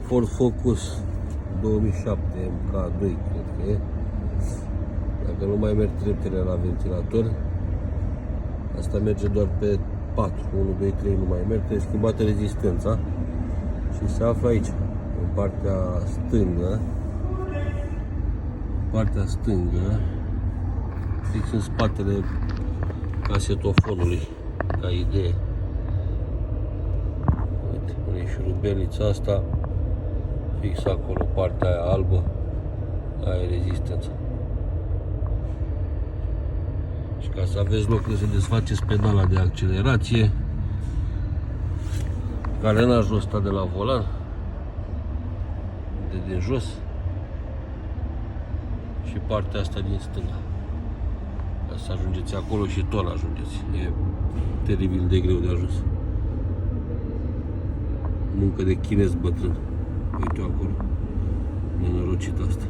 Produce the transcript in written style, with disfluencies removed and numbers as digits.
Ford Focus 2007 MK2, cred că e. Dacă nu mai merg treptele la ventilator, asta merge doar pe 4, 1, 2, 3 nu mai merg, trebuie schimbată rezistența și se află aici, în partea stângă, fix în spatele casetofonului, ca idee. Uite, unde e șurubelița asta, fix acolo, partea aia albă, aia e rezistența. Și ca să aveți loc să desfaceți pedala de accelerație, carenajul ăsta de la volan, de din jos, și partea asta din stânga. Ca să ajungeți acolo și tot ajungeți. E teribil de greu de ajuns. Muncă de chinez bătrân. Uite acolo. Nenorocit asta.